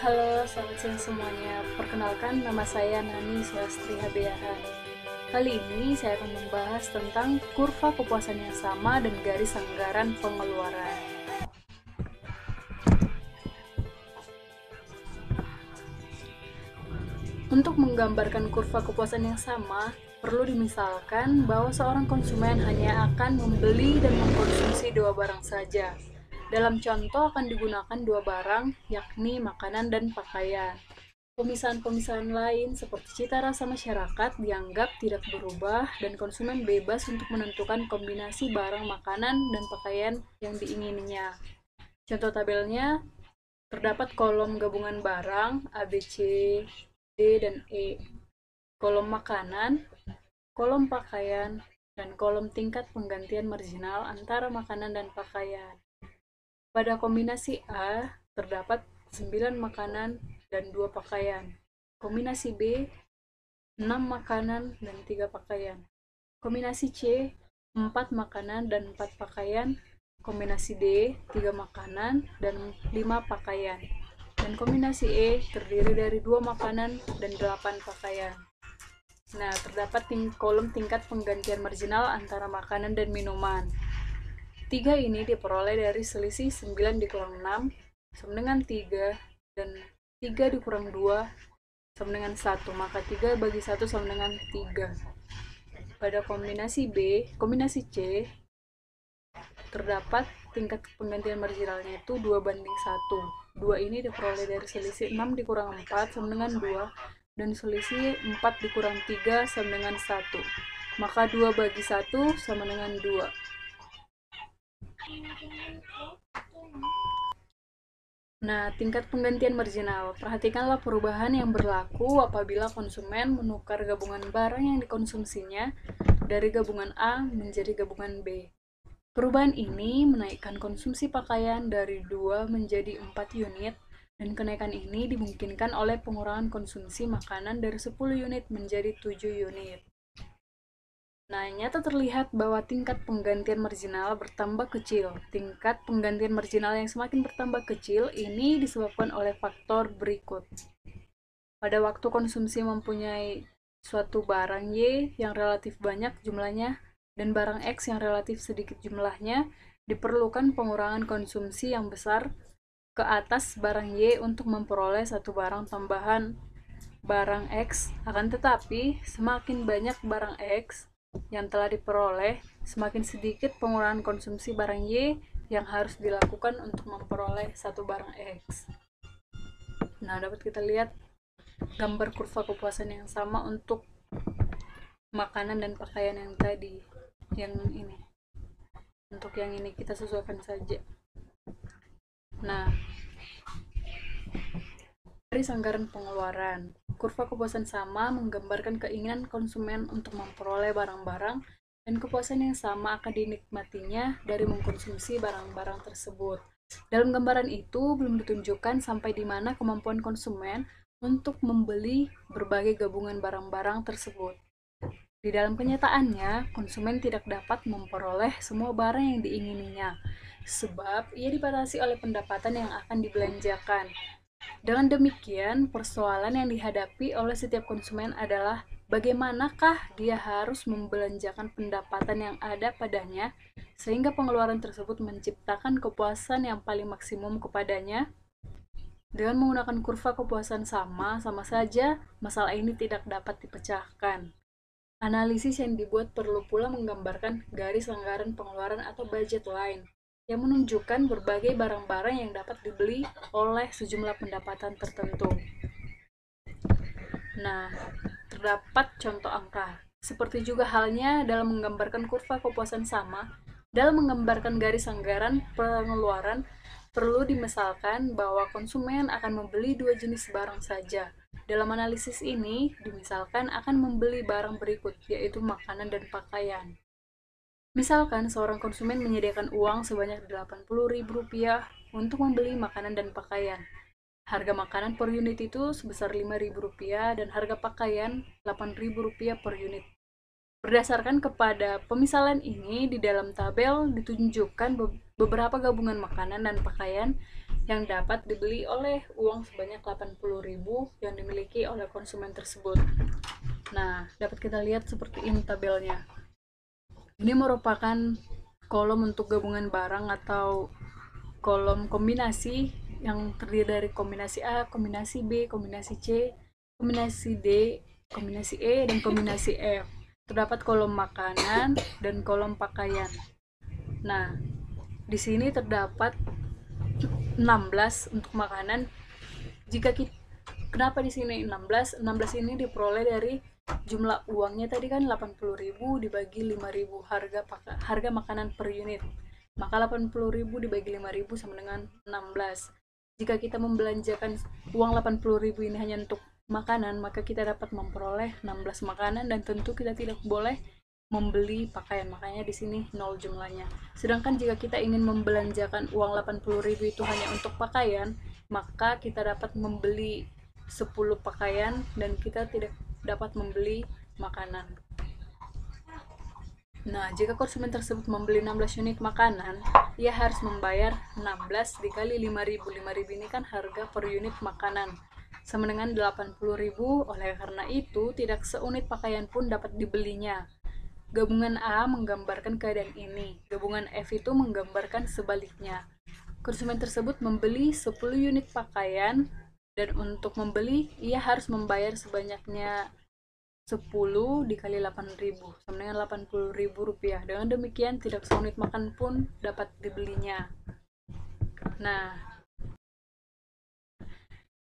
Halo, selamat siang semuanya. Perkenalkan, nama saya Nani Swastri Habeahan. Kali ini saya akan membahas tentang kurva kepuasan yang sama dan garis anggaran pengeluaran. Untuk menggambarkan kurva kepuasan yang sama, perlu dimisalkan bahwa seorang konsumen hanya akan membeli dan mengkonsumsi dua barang saja. Dalam contoh akan digunakan dua barang, yakni makanan dan pakaian. Pemisahan-pemisahan lain seperti cita rasa masyarakat dianggap tidak berubah dan konsumen bebas untuk menentukan kombinasi barang makanan dan pakaian yang diingininya. Contoh tabelnya, terdapat kolom gabungan barang A, B, C, D, dan E, kolom makanan, kolom pakaian, dan kolom tingkat penggantian marginal antara makanan dan pakaian. Pada kombinasi A, terdapat 9 makanan dan 2 pakaian. Kombinasi B, 6 makanan dan 3 pakaian. Kombinasi C, 4 makanan dan 4 pakaian. Kombinasi D, 3 makanan dan 5 pakaian. Dan kombinasi E terdiri dari 2 makanan dan 8 pakaian. Nah, terdapat kolom tingkat penggantian marginal antara makanan dan minuman. 3 ini diperoleh dari selisih 9 dikurang 6 sama dengan 3 dan 3 dikurang 2 sama dengan 1, maka 3 bagi 1 sama dengan 3. Pada kombinasi C, terdapat tingkat penggantian marginalnya itu 2 banding 1. 2 ini diperoleh dari selisih 6 dikurang 4 sama dengan 2, dan selisih 4 dikurang 3 sama dengan 1. Maka 2 bagi 1 sama dengan 2. Nah, tingkat penggantian marginal. Perhatikanlah perubahan yang berlaku apabila konsumen menukar gabungan barang yang dikonsumsinya dari gabungan A menjadi gabungan B. Perubahan ini menaikkan konsumsi pakaian dari 2 menjadi 4 unit, dan kenaikan ini dimungkinkan oleh pengurangan konsumsi makanan dari 10 unit menjadi 7 unit. Nah, nyata terlihat bahwa tingkat penggantian marginal bertambah kecil. Tingkat penggantian marginal yang semakin bertambah kecil ini disebabkan oleh faktor berikut. Pada waktu konsumsi mempunyai suatu barang Y yang relatif banyak jumlahnya dan barang X yang relatif sedikit jumlahnya, diperlukan pengurangan konsumsi yang besar ke atas barang Y untuk memperoleh satu barang tambahan barang X. Akan tetapi, semakin banyak barang X yang telah diperoleh, semakin sedikit pengurangan konsumsi barang Y yang harus dilakukan untuk memperoleh satu barang X. Nah, dapat kita lihat gambar kurva kepuasan yang sama untuk makanan dan pakaian yang tadi. Yang ini. Untuk yang ini kita sesuaikan saja. Nah, garis anggaran pengeluaran. Kurva kepuasan sama menggambarkan keinginan konsumen untuk memperoleh barang-barang dan kepuasan yang sama akan dinikmatinya dari mengkonsumsi barang-barang tersebut. Dalam gambaran itu belum ditunjukkan sampai di mana kemampuan konsumen untuk membeli berbagai gabungan barang-barang tersebut. Di dalam kenyataannya, konsumen tidak dapat memperoleh semua barang yang diingininya, sebab ia dibatasi oleh pendapatan yang akan dibelanjakan. Dengan demikian, persoalan yang dihadapi oleh setiap konsumen adalah bagaimanakah dia harus membelanjakan pendapatan yang ada padanya sehingga pengeluaran tersebut menciptakan kepuasan yang paling maksimum kepadanya. Dengan menggunakan kurva kepuasan sama saja masalah ini tidak dapat dipecahkan. Analisis yang dibuat perlu pula menggambarkan garis anggaran pengeluaran atau budget line yang menunjukkan berbagai barang-barang yang dapat dibeli oleh sejumlah pendapatan tertentu. Nah, terdapat contoh angka. Seperti juga halnya dalam menggambarkan kurva kepuasan sama, dalam menggambarkan garis anggaran pengeluaran, perlu dimisalkan bahwa konsumen akan membeli dua jenis barang saja. Dalam analisis ini, dimisalkan akan membeli barang berikut, yaitu makanan dan pakaian. Misalkan seorang konsumen menyediakan uang sebanyak Rp80.000 untuk membeli makanan dan pakaian. Harga makanan per unit itu sebesar Rp5.000 dan harga pakaian Rp8.000 per unit. Berdasarkan kepada pemisalan ini, di dalam tabel ditunjukkan beberapa gabungan makanan dan pakaian yang dapat dibeli oleh uang sebanyak 80.000 yang dimiliki oleh konsumen tersebut. Nah, dapat kita lihat seperti ini tabelnya. Ini merupakan kolom untuk gabungan barang atau kolom kombinasi yang terdiri dari kombinasi A, kombinasi B, kombinasi C, kombinasi D, kombinasi E, dan kombinasi F. Terdapat kolom makanan dan kolom pakaian. Nah, di sini terdapat 16 untuk makanan. Kenapa di sini 16? 16 ini diperoleh dari jumlah uangnya tadi kan 80.000 dibagi 5.000 harga makanan per unit. Maka 80.000 dibagi 5.000 sama dengan 16. Jika kita membelanjakan uang 80.000 ini hanya untuk makanan, maka kita dapat memperoleh 16 makanan dan tentu kita tidak boleh membeli pakaian, makanya di sini 0 jumlahnya. Sedangkan jika kita ingin membelanjakan uang 80.000 itu hanya untuk pakaian, maka kita dapat membeli 10 pakaian dan kita tidak dapat membeli makanan. Nah, jika konsumen tersebut membeli 16 unit makanan, ia harus membayar 16 dikali 5.000. 5.000 ini kan harga per unit makanan, sama dengan 80.000. Oleh karena itu, tidak seunit pakaian pun dapat dibelinya. Gabungan A menggambarkan keadaan ini, gabungan F itu menggambarkan sebaliknya. Konsumen tersebut membeli 10 unit pakaian dan untuk membeli ia harus membayar sebanyaknya 10 dikali 8.000 sama dengan 80.000 rupiah. Dengan demikian tidak seunit makan pun dapat dibelinya. Nah,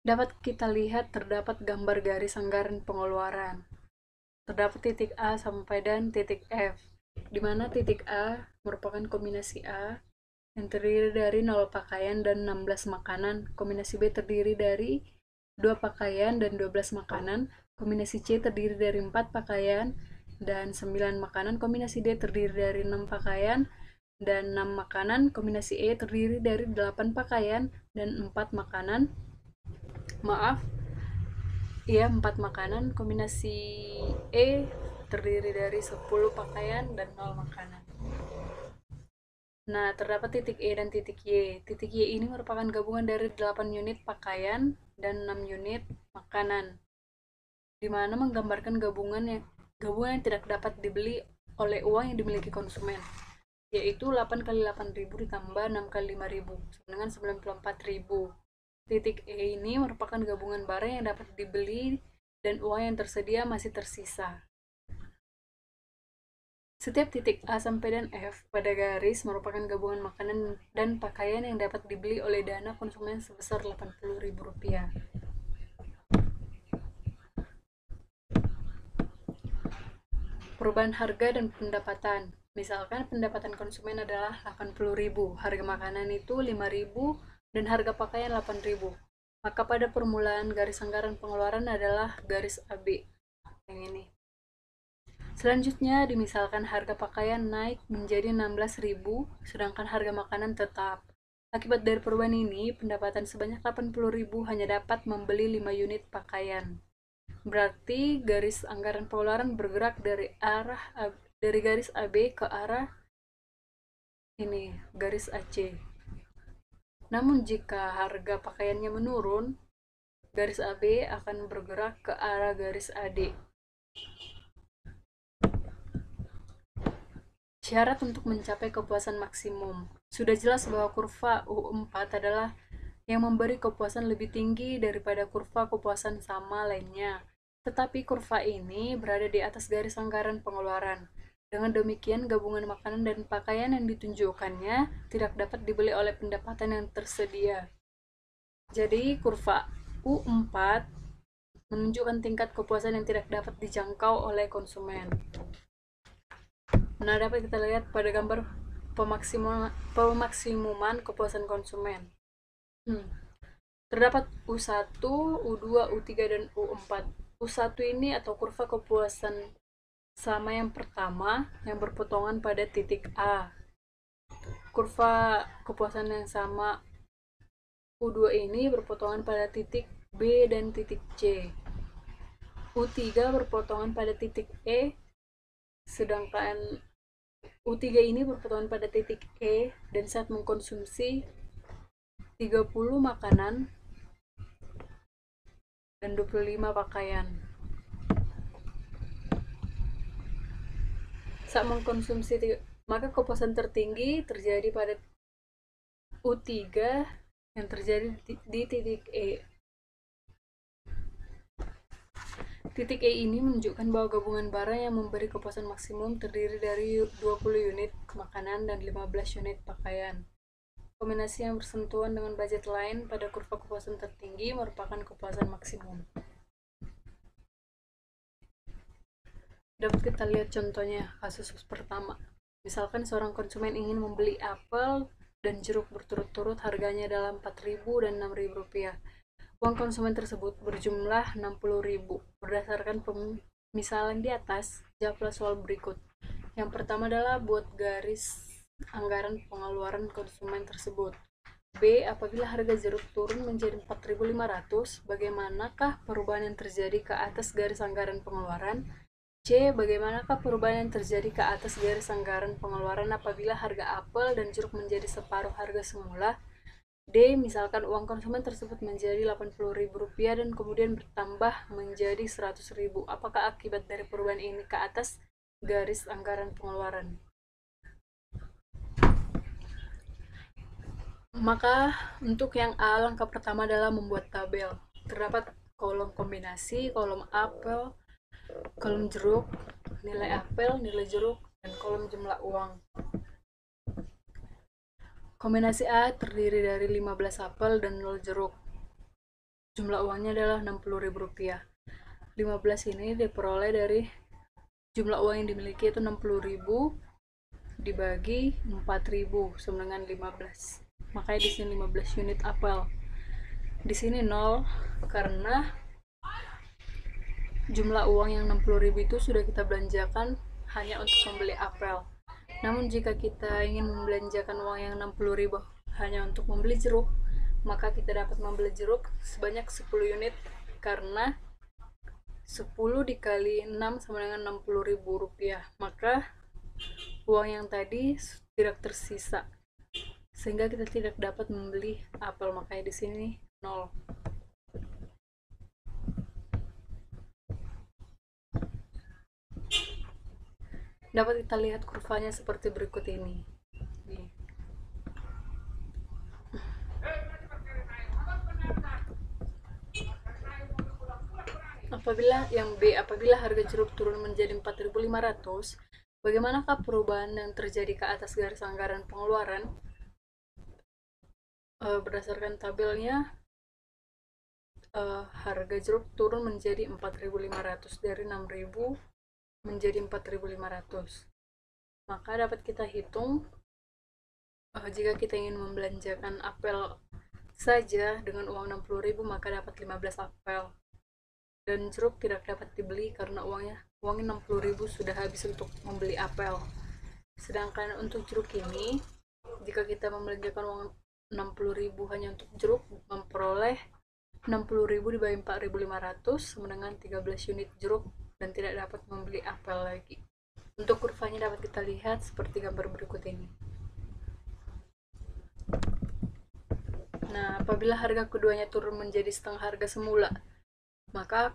dapat kita lihat terdapat gambar garis anggaran pengeluaran. Terdapat titik A sampai dan titik F, di mana titik A merupakan kombinasi A yang terdiri dari 0 pakaian dan 16 makanan, kombinasi B terdiri dari 2 pakaian dan 12 makanan, kombinasi C terdiri dari 4 pakaian dan 9 makanan, kombinasi D terdiri dari 6 pakaian dan 6 makanan, kombinasi E terdiri dari 8 pakaian dan 4 makanan. Maaf, iya 4 makanan, kombinasi E terdiri dari 10 pakaian dan 0 makanan. Nah, terdapat titik E dan titik Y. Titik Y ini merupakan gabungan dari 8 unit pakaian dan 6 unit makanan, di mana menggambarkan gabungan yang tidak dapat dibeli oleh uang yang dimiliki konsumen, yaitu 8 kali 8.000 ditambah 6 kali 5.000 sama dengan 94.000. Titik E ini merupakan gabungan barang yang dapat dibeli dan uang yang tersedia masih tersisa. Setiap titik A sampai dan F pada garis merupakan gabungan makanan dan pakaian yang dapat dibeli oleh dana konsumen sebesar Rp80.000. Perubahan harga dan pendapatan. Misalkan pendapatan konsumen adalah 80.000, harga makanan itu 5.000 dan harga pakaian 8.000. Maka pada permulaan garis anggaran pengeluaran adalah garis AB yang ini. Selanjutnya, dimisalkan harga pakaian naik menjadi 16.000, sedangkan harga makanan tetap. Akibat dari perubahan ini, pendapatan sebanyak 80.000 hanya dapat membeli 5 unit pakaian. Berarti garis anggaran pengeluaran bergerak dari garis AB ke arah ini, garis AC. Namun jika harga pakaiannya menurun, garis AB akan bergerak ke arah garis AD. Syarat untuk mencapai kepuasan maksimum. Sudah jelas bahwa kurva U4 adalah yang memberi kepuasan lebih tinggi daripada kurva kepuasan sama lainnya. Tetapi kurva ini berada di atas garis anggaran pengeluaran. Dengan demikian, gabungan makanan dan pakaian yang ditunjukkannya tidak dapat dibeli oleh pendapatan yang tersedia. Jadi, kurva U4 menunjukkan tingkat kepuasan yang tidak dapat dijangkau oleh konsumen. Nah, dapat kita lihat pada gambar pemaksimuman kepuasan konsumen. Terdapat U1, U2, U3, dan U4. U1 ini atau kurva kepuasan sama yang pertama yang berpotongan pada titik A. Kurva kepuasan yang sama U2 ini berpotongan pada titik B dan titik C. U3 berpotongan pada titik E, sedangkan U3 ini berpotongan pada titik E dan saat mengkonsumsi 30 makanan, dan 25 pakaian. Saat mengkonsumsi maka kepuasan tertinggi terjadi pada U3 yang terjadi di titik E. Titik E ini menunjukkan bahwa gabungan barang yang memberi kepuasan maksimum terdiri dari 20 unit makanan dan 15 unit pakaian. Kombinasi yang bersentuhan dengan budget lain pada kurva kepuasan tertinggi merupakan kepuasan maksimum. Dapat kita lihat contohnya kasus pertama. Misalkan seorang konsumen ingin membeli apel dan jeruk berturut-turut harganya dalam 4.000 dan 6.000 rupiah. Uang konsumen tersebut berjumlah 60.000. Berdasarkan pemisalan di atas, jawablah soal berikut. Yang pertama adalah buat garis anggaran pengeluaran konsumen tersebut. B. Apabila harga jeruk turun menjadi 4.500, bagaimanakah perubahan yang terjadi ke atas garis anggaran pengeluaran? C. Bagaimanakah perubahan yang terjadi ke atas garis anggaran pengeluaran apabila harga apel dan jeruk menjadi separuh harga semula? D. Misalkan uang konsumen tersebut menjadi Rp80.000 dan kemudian bertambah menjadi Rp100.000. Apakah akibat dari perubahan ini ke atas garis anggaran pengeluaran? Maka untuk yang A, langkah pertama adalah membuat tabel. Terdapat kolom kombinasi, kolom apel, kolom jeruk, nilai apel, nilai jeruk, dan kolom jumlah uang. Kombinasi A terdiri dari 15 apel dan 0 jeruk. Jumlah uangnya adalah Rp60.000. 15 ini diperoleh dari jumlah uang yang dimiliki itu 60.000 dibagi 4.000 sama dengan 15. Makanya di sini 15 unit apel. Di sini 0 karena jumlah uang yang 60.000 itu sudah kita belanjakan hanya untuk membeli apel. Namun jika kita ingin membelanjakan uang yang 60.000 hanya untuk membeli jeruk, maka kita dapat membeli jeruk sebanyak 10 unit karena 10 dikali 6 sama dengan Rp60.000. Maka uang yang tadi tidak tersisa, sehingga kita tidak dapat membeli apel. Makanya di sini 0. Dapat kita lihat kurvanya seperti berikut ini. Apabila harga jeruk turun menjadi 4.500, bagaimanakah perubahan yang terjadi ke atas garis anggaran pengeluaran? Berdasarkan tabelnya, harga jeruk turun menjadi 4.500 dari 6.000 menjadi 4.500. Maka dapat kita hitung jika kita ingin membelanjakan apel saja dengan uang 60.000 maka dapat 15 apel. Dan jeruk tidak dapat dibeli karena uangnya 60.000 sudah habis untuk membeli apel. Sedangkan untuk jeruk ini, jika kita membelanjakan uang 60.000 hanya untuk jeruk, memperoleh 60.000 dibagi 4.500 sama dengan 13 unit jeruk dan tidak dapat membeli apel lagi. Untuk kurvanya dapat kita lihat seperti gambar berikut ini. Nah, apabila harga keduanya turun menjadi setengah harga semula, maka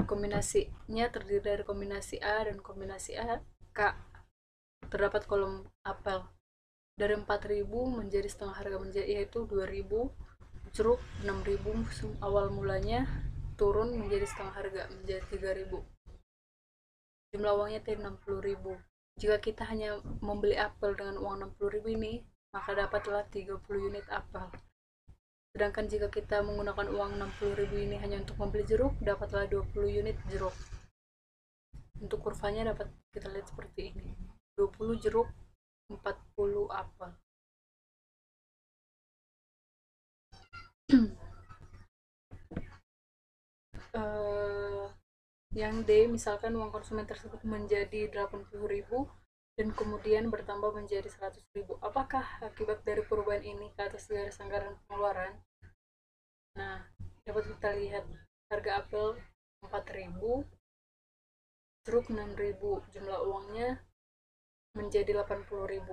kombinasinya terdiri dari kombinasi A dan kombinasi K. Terdapat kolom apel dari 4.000 menjadi setengah harga yaitu 2.000, jeruk 6.000 awal mulanya turun menjadi setengah harga menjadi 3.000. Jumlah uangnya tadi 60.000. Jika kita hanya membeli apel dengan uang 60.000 ini, maka dapatlah 30 unit apel. Sedangkan jika kita menggunakan uang 60.000 ini hanya untuk membeli jeruk, dapatlah 20 unit jeruk. Untuk kurvanya dapat kita lihat seperti ini. 20 jeruk, 40 apel. Yang D, misalkan uang konsumen tersebut menjadi 80.000 dan kemudian bertambah menjadi 100.000. Apakah akibat dari perubahan ini ke atas garis anggaran pengeluaran? Nah, dapat kita lihat harga apel 4.000, jeruk 6.000, jumlah uangnya menjadi 80.000.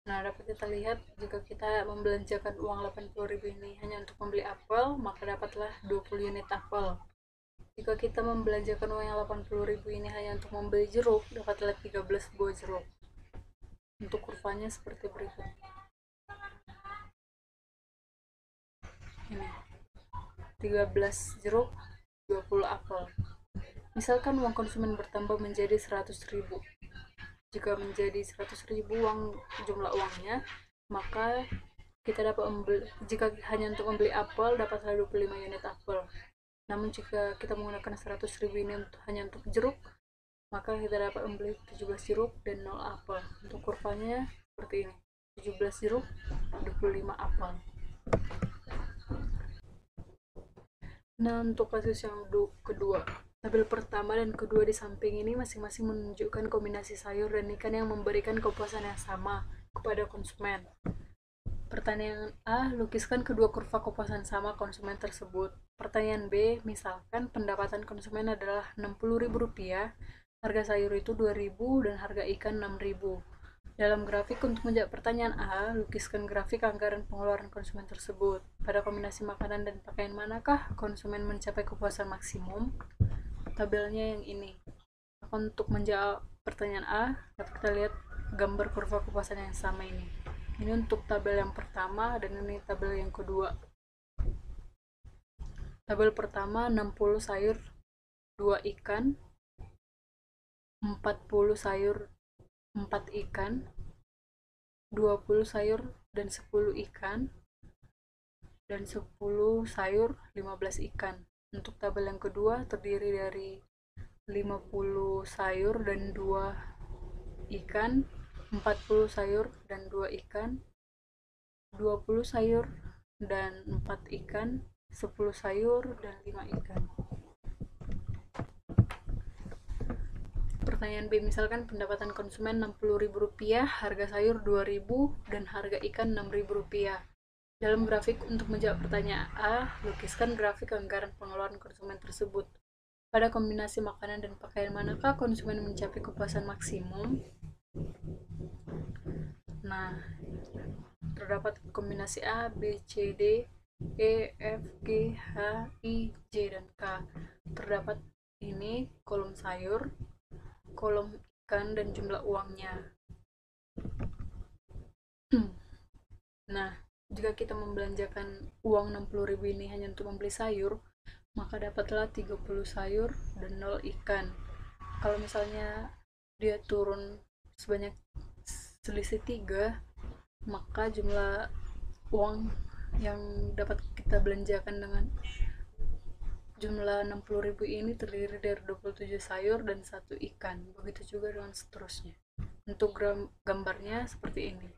Nah, dapat kita lihat jika kita membelanjakan uang 80.000 ini hanya untuk membeli apel, maka dapatlah 20 unit apel. Jika kita membelanjakan uang yang 80.000 ini hanya untuk membeli jeruk, dapatlah 13 buah jeruk. Untuk kurvanya seperti berikut. Ini. 13 jeruk, 20 apel. Misalkan uang konsumen bertambah menjadi 100.000. Jika menjadi 100.000 jumlah uangnya, maka kita dapat membeli, jika hanya untuk membeli apel dapatlah 25 unit apel. Namun jika kita menggunakan 100.000 ini hanya untuk jeruk, maka kita dapat membeli 17 jeruk dan 0 apel. Untuk kurvanya seperti ini. 17 jeruk, 25 apel. Nah, untuk kasus yang kedua, tabel pertama dan kedua di samping ini masing-masing menunjukkan kombinasi sayur dan ikan yang memberikan kepuasan yang sama kepada konsumen. Pertanyaan A, lukiskan kedua kurva kepuasan sama konsumen tersebut. Pertanyaan B, misalkan pendapatan konsumen adalah Rp60.000, harga sayur itu Rp2.000 dan harga ikan Rp6.000. Dalam grafik untuk menjawab pertanyaan A, lukiskan grafik anggaran pengeluaran konsumen tersebut. Pada kombinasi makanan dan pakaian manakah konsumen mencapai kepuasan maksimum? Tabelnya yang ini. Untuk menjawab pertanyaan A, dapat kita lihat gambar kurva kepuasan yang sama ini. Ini untuk tabel yang pertama dan ini tabel yang kedua. Tabel pertama 60 sayur, 2 ikan, 40 sayur, 4 ikan, 20 sayur dan 10 ikan, dan 10 sayur, 15 ikan. Untuk tabel yang kedua terdiri dari 50 sayur dan 2 ikan, 40 sayur dan 2 ikan, 20 sayur dan 4 ikan, 10 sayur dan 5 ikan. Pertanyaan B, misalkan pendapatan konsumen Rp60.000, harga sayur Rp2.000 dan harga ikan Rp6.000. Dalam grafik untuk menjawab pertanyaan A, lukiskan grafik anggaran pengeluaran konsumen tersebut. Pada kombinasi makanan dan pakaian manakah konsumen mencapai kepuasan maksimum? Nah, terdapat kombinasi A, B, C, D, E, F, G, H, I, J, dan K. Terdapat ini kolom sayur, kolom ikan, dan jumlah uangnya. Nah, jika kita membelanjakan uang 60.000 ini hanya untuk membeli sayur, maka dapatlah 30 sayur dan 0 ikan. Kalau misalnya dia turun sebanyak selisih 3, maka jumlah uang yang dapat kita belanjakan dengan jumlah 60.000 ini terdiri dari 27 sayur dan 1 ikan. Begitu juga dengan seterusnya. Untuk gambarnya seperti ini.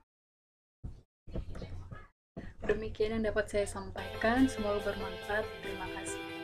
Demikian yang dapat saya sampaikan, semoga bermanfaat. Terima kasih.